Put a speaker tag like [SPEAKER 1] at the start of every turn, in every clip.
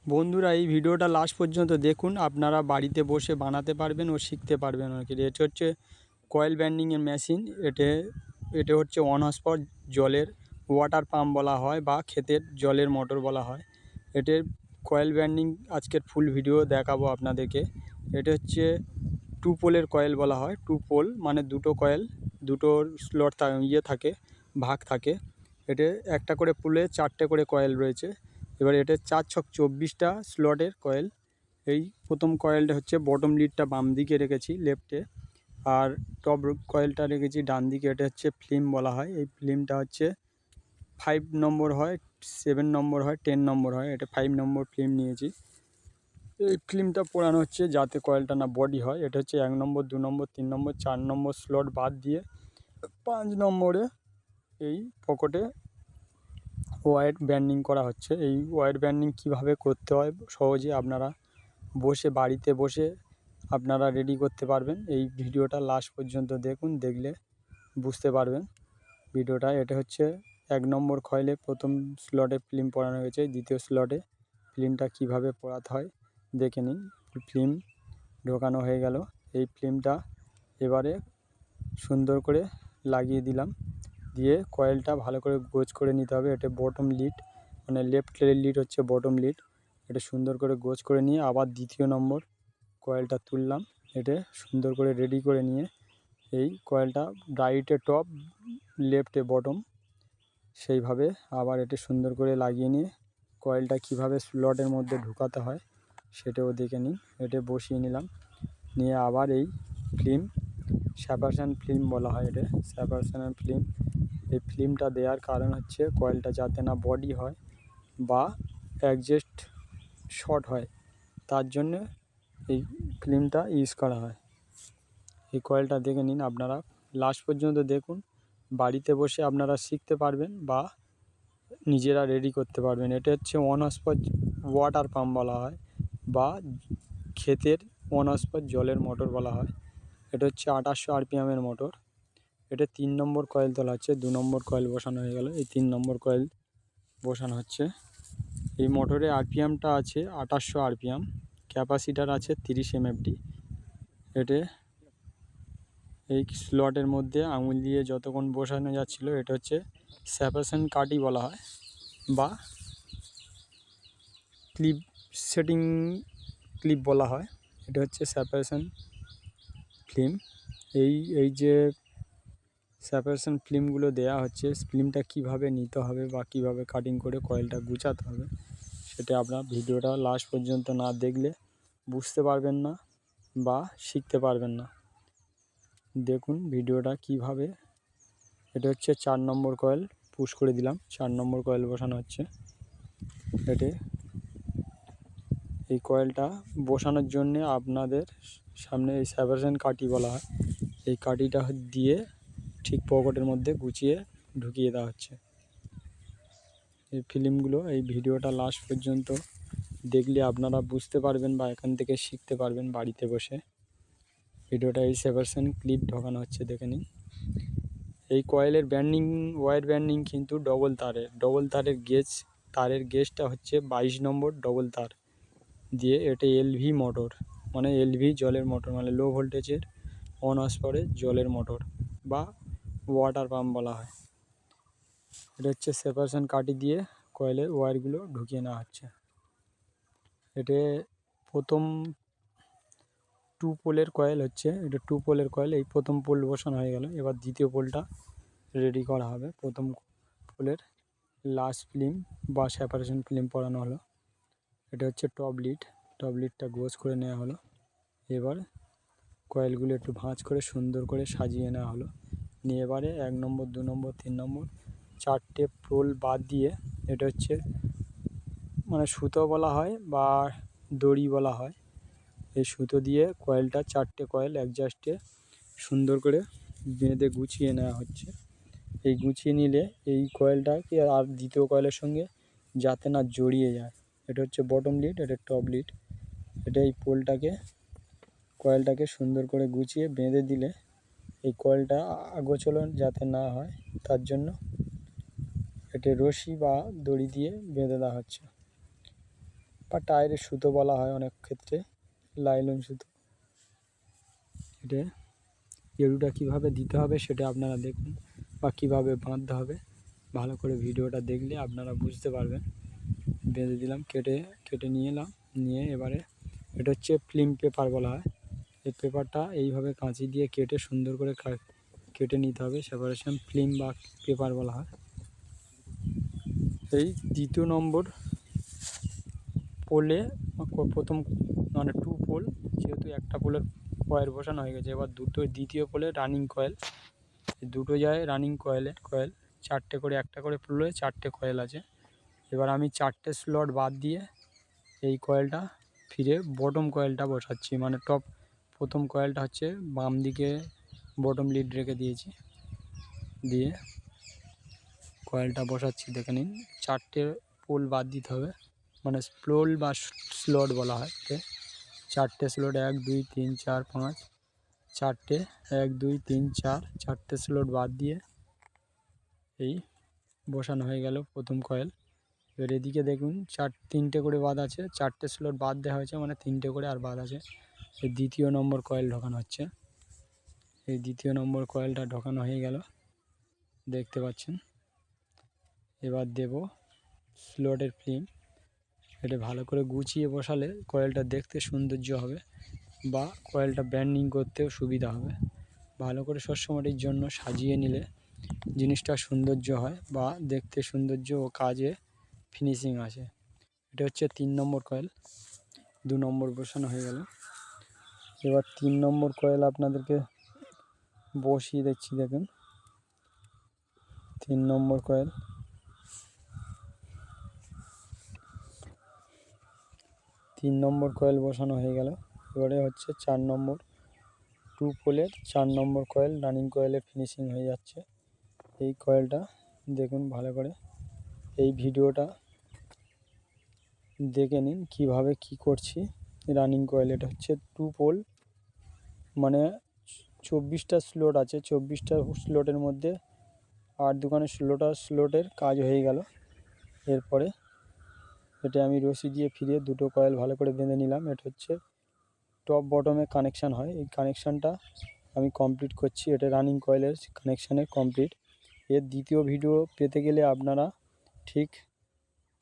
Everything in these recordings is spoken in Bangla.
[SPEAKER 1] বন্ধুরা, এই ভিডিওটা লাস্ট পর্যন্ত দেখুন। আপনারা বাড়িতে বসে বানাতে পারবেন ও শিখতে পারবেন অনেকে। এটা হচ্ছে কয়েল ব্যান্ডিংয়ের মেশিন। এটা হচ্ছে অন হর্সপাওয়ার জলের ওয়াটার পাম্প বলা হয় বা ক্ষেতের জলের মোটর বলা হয়। এটার কয়েল ব্যান্ডিং আজকের ফুল ভিডিও দেখাবো আপনাদেরকে। এটা হচ্ছে টু পোলের কয়েল বলা হয়। টু পোল মানে দুটো কয়েল, দুটো স্লট থাকে, ভাগ থাকে। এটা একটা করে পোলে 4টে করে কয়েল রয়েছে। এবার এটা 4 ছক 24টা স্লটের কয়েল। এই প্রথম কয়েলটা হচ্ছে বটম লিডটা বাম দিকে রেখেছি লেফটে, আর টপ কয়েলটা রেখেছি ডান দিকে। এটা হচ্ছে ফিল্ম বলা হয়। এই ফিল্মটা হচ্ছে 5 নম্বর হয়, 7 নম্বর হয়, 10 নম্বর হয়। এটা 5 নম্বর ফিল্ম নিয়েছি। এই ফিল্মটা পোড়ানো হচ্ছে যাতে কয়েলটা না বডি হয়। এটা হচ্ছে 1 নম্বর, 2 নম্বর, 3 নম্বর, 4 নম্বর স্লট বাদ দিয়ে 5 নম্বরে এই পকেটে ওয়্যার ব্যান্ডিং করা হচ্ছে। এই ওয়্যার ব্যান্ডিং কীভাবে করতে হয় সহজে আপনারা বাড়িতে বসে আপনারা রেডি করতে পারবেন। এই ভিডিওটা লাস্ট পর্যন্ত দেখুন, দেখলে বুঝতে পারবেন ভিডিওটা। এটা হচ্ছে 1 নম্বর কয়েলে প্রথম স্লটে ফিল্ম পরানো হয়েছে। দ্বিতীয় স্লটে ফিল্মটা কীভাবে পরাতে হয় দেখে নিন। ফিল্ম ঢোকানো হয়ে গেল। এই ফিল্মটা এবারে সুন্দর করে লাগিয়ে দিলাম, দিয়ে কয়েলটা ভালো করে গোছ করে নিতে হবে। এটা বটম লিড, মানে লেফট লিড হচ্ছে বটম লিড। এটা সুন্দর করে গোছ করে নিয়ে আবার দ্বিতীয় নম্বর কয়েলটা তুললাম। এটা সুন্দর করে রেডি করে নিয়ে এই কয়েলটা রাইটে টপ, লেফটে বটম, সেইভাবে আবার এটা সুন্দর করে লাগিয়ে নিয়ে কয়েলটা কিভাবে স্লটের মধ্যে ঢুকাতে হয় সেটাও দেখে নিন। এটা বসিয়ে নিলাম, নিয়ে আবার এই ফিল্ম, সেপারেশন ফিল্ম বলা হয় এটা, সেপারেশন ফিল্ম। এই ফিল্মটা দেওয়ার কারণ হচ্ছে কয়েলটা যাতে না বডি হয় বা অ্যাডজাস্ট শর্ট হয়, তার জন্য এই ফিল্মটা ইউজ করা হয়। এই কয়েলটা দেখে নিন, আপনারা লাস্ট পর্যন্ত দেখুন। বাড়িতে বসে আপনারা শিখতে পারবেন বা নিজেরা রেডি করতে পারবেন। এটা হচ্ছে অন হর্সপাওয়ার ওয়াটার পাম্প বলা হয় বা ক্ষেতের অন হর্সপাওয়ার জলের মোটর বলা হয়। এটা হচ্ছে 2800 RPM মোটর। এটা 3 নম্বর কয়েল তোলা হচ্ছে। 2 নম্বর কয়েল বসানো হয়ে গেল, এই 3 নম্বর কয়েল বসানো হচ্ছে। এই মোটরে আরপিএমটা আছে 2800 RPM, ক্যাপাসিটার আছে 30 MFD। এটা এই স্লটের মধ্যে আঙুল দিয়ে যতক্ষণ বসানো যাচ্ছিলো, এটা হচ্ছে সেপারেশন কাঠি বলা হয় বা ক্লিপ সেটিং ক্লিপ বলা হয়। এটা হচ্ছে সেপারেশন ফিল্ম। এই যে সেপারেশন ফিল্মগুলো দেয়া হচ্ছে, ফিল্মটা কিভাবে নিতে হবে বা কিভাবে কাটিং করে কয়েলটা গুছাতে হবে সেটা আপনার ভিডিওটা লাস্ট পর্যন্ত না দেখলে বুঝতে পারবেন না বা শিখতে পারবেন না। দেখুন ভিডিওটা কিভাবে। এটা হচ্ছে 4 নম্বর কয়েল, পুশ করে দিলাম। 4 নম্বর কয়েল বসানো হচ্ছে। এটা এই কয়েলটা বসানোর জন্যে আপনাদের সামনে এই সেপারেশন কাঠি বলা হয়, এই কাঠিটা দিয়ে ঠিক পকেটের মধ্যে গুছিয়ে ঢুকিয়ে দেওয়া হচ্ছে। এই ফিল্মগুলো, এই ভিডিওটা লাস্ট পর্যন্ত দেখলে আপনারা বুঝতে পারবেন বা এখান থেকে শিখতে পারবেন বাড়িতে বসে। ভিডিওটা এই সেপারেশন ক্লিপ ঢোকানো হচ্ছে, দেখে নিন। এই কয়েলের ব্যান্ডিং, ওয়্যার ব্যান্ডিং কিন্তু ডবল তারের গেজটা হচ্ছে 22 নম্বর ডবল তার দিয়ে। এটা এলভি মোটর, মানে এলভি জলের মোটর, মানে লো ভোল্টেজের অন হর্সপাওয়ারের জলের মোটর বা ওয়াটার পাম্প বলা হয়। এটা হচ্ছে সেপারেশন কাঠি দিয়ে কয়েলের ওয়্যারগুলো ঢুকিয়ে নেওয়া হচ্ছে। এটা প্রথম 2 পোলের কয়েল হচ্ছে। এটা 2 পোলের কয়েল। এই প্রথম পোল বসানো হয়ে গেল, এবার দ্বিতীয় পোলটা রেডি করা হবে। প্রথম পোলের লাস্ট ফিল্ম বা সেপারেশন ফিল্ম পরানো হলো। এটা হচ্ছে টপ লিডটা গোছ করে নেওয়া হলো। এবার কয়েলগুলো একটু ভাঁজ করে সুন্দর করে সাজিয়ে নেওয়া হলো। নিয়ে এবারে 1 নম্বর, 2 নম্বর, 3 নম্বর 4টে পোল বাদ দিয়ে, এটা হচ্ছে মানে সুতো বলা হয় বা দড়ি বলা হয়। এই সুতো দিয়ে কয়েলটা 4টে কয়েল অ্যাডজাস্টে সুন্দর করে বেঁধে গুছিয়ে নেওয়া হচ্ছে। এই গুছিয়ে নিলে এই কয়েলটাকে আর দ্বিতীয় কয়েলের সঙ্গে যাতে না জড়িয়ে যায়। এটা হচ্ছে বটম লিড, এটা টপ লিড। এটা এই কয়েলটাকে সুন্দর করে গুছিয়ে বেঁধে দিলে এই কয়েলটা আগোচলন যাতে না হয় তার জন্য এটা রশি বা দড়ি দিয়ে বেঁধে দেওয়া হচ্ছে। বা টায়ারের সুতো বলা হয় অনেক ক্ষেত্রে, লাইলন সুতো। এটা এড়ুটা কীভাবে দিতে হবে সেটা আপনারা দেখুন, বা কীভাবে বাঁধতে হবে ভালো করে ভিডিওটা দেখলে আপনারা বুঝতে পারবেন। বেঁধে দিলাম, কেটে নিয়ে এলাম, নিয়ে এবারে এটা হচ্ছে ফিল্ম পেপার বলা হয়। এই পেপারটা এইভাবে কাঁচি দিয়ে কেটে সুন্দর করে কেটে নিতে হবে। সেপারেশন ফিল্ম বা পেপার বলা হয়। এই দ্বিতীয় নম্বর পোলে প্রথম মানে 2 পোল, যেহেতু একটা পোলের কয়েল বসানো হয়ে গেছে, এবার দ্বিতীয় পোলে রানিং কয়েল, এই দুটো যায় রানিং কয়েল 4টে করে, একটা করে পোলে 4টে কয়েল আছে। এবার আমি 4টে স্লট বাদ দিয়ে এই কয়েলটা ফিরে বটম কয়েলটা বসাচ্ছি, মানে প্রথম কয়েলটা হচ্ছে বাম দিকে বটম লিড রেখে দিয়েছি, দিয়ে কয়েলটা বসাচ্ছি। দেখে নিন 4টে পোল বাদ দিতে হবে, মানে পোল বা স্লট বলা হয়। 4টে স্লট 1 2 3 4 5, 4টে 1 2 3 4, 4টে স্লট বাদ দিয়ে এই বসানো হয়ে গেল প্রথম কয়েল। এবার এদিকে দেখুন 3টে করে বাদ আছে, 4টে স্লট বাদ দেওয়া হয়েছে, মানে 3টে করে আর বাদ আছে। এই দ্বিতীয় নম্বর কয়েল ঢোকানো হচ্ছে। এই দ্বিতীয় নম্বর কয়েলটা ঢোকানো হয়ে গেল, দেখতে পাচ্ছেন। এবার দেব স্লটের ফিল্ম। এটা ভালো করে গুছিয়ে বসালে কয়েলটা দেখতে সৌন্দর্য হবে, বা কয়েলটা ব্যান্ডিং করতেও সুবিধা হবে। ভালো করে সবসময়ের জন্য সাজিয়ে নিলে জিনিসটা সৌন্দর্য হয়, বা দেখতে সৌন্দর্য ও কাজে ফিনিশিং আসে। এটা হচ্ছে 3 নম্বর কয়েল। 2 নম্বর বসানো হয়ে গেল। এবার 3 নম্বর কয়েল আপনাদেরকে বসিয়ে দিচ্ছি, দেখুন 3 নম্বর কয়েল। 3 নম্বর কয়েল বসানো হয়ে গেল। এবারে হচ্ছে 4 নম্বর 2 পোলের 4 নম্বর কয়েল, রানিং কয়েলে ফিনিশিং হয়ে যাচ্ছে। এই কয়েলটা দেখুন ভালো করে, এই ভিডিওটা দেখে নিন কিভাবে কি করছি। রানিং কয়েল এটা হচ্ছে 2 পোল, মানে 24টা স্লট আছে। 24টা স্লটের মধ্যে 8 দুগুণে 16টা স্লটের কাজ হয়ে গেল। এরপরে এটা আমি রশি দিয়ে ফিরিয়ে দুটো কয়েল ভালো করে বেঁধে নিলাম। এটা হচ্ছে টপ বটমে কানেকশান হয়, এই কানেকশানটা আমি কমপ্লিট করছি। এটা রানিং কয়েলের কানেকশানের কমপ্লিট। এর দ্বিতীয় ভিডিও পেতে গেলে আপনারা ঠিক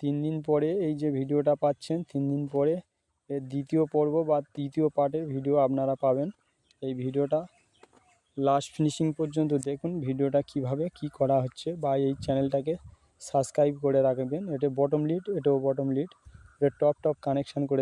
[SPEAKER 1] 3 দিন পরে, এই যে ভিডিওটা পাচ্ছেন 3 দিন পরে এর দ্বিতীয় পর্ব বা তৃতীয় পার্টের ভিডিও আপনারা পাবেন। এই ভিডিওটা লাস্ট ফিনিশিং পর্যন্ত দেখুন, ভিডিওটা কিভাবে কি করা হচ্ছে, বা এই চ্যানেলটাকে সাবস্ক্রাইব করে রাখবেন। এটা বটম লিড, এটাও বটম লিড, এটা টপ কানেকশান করে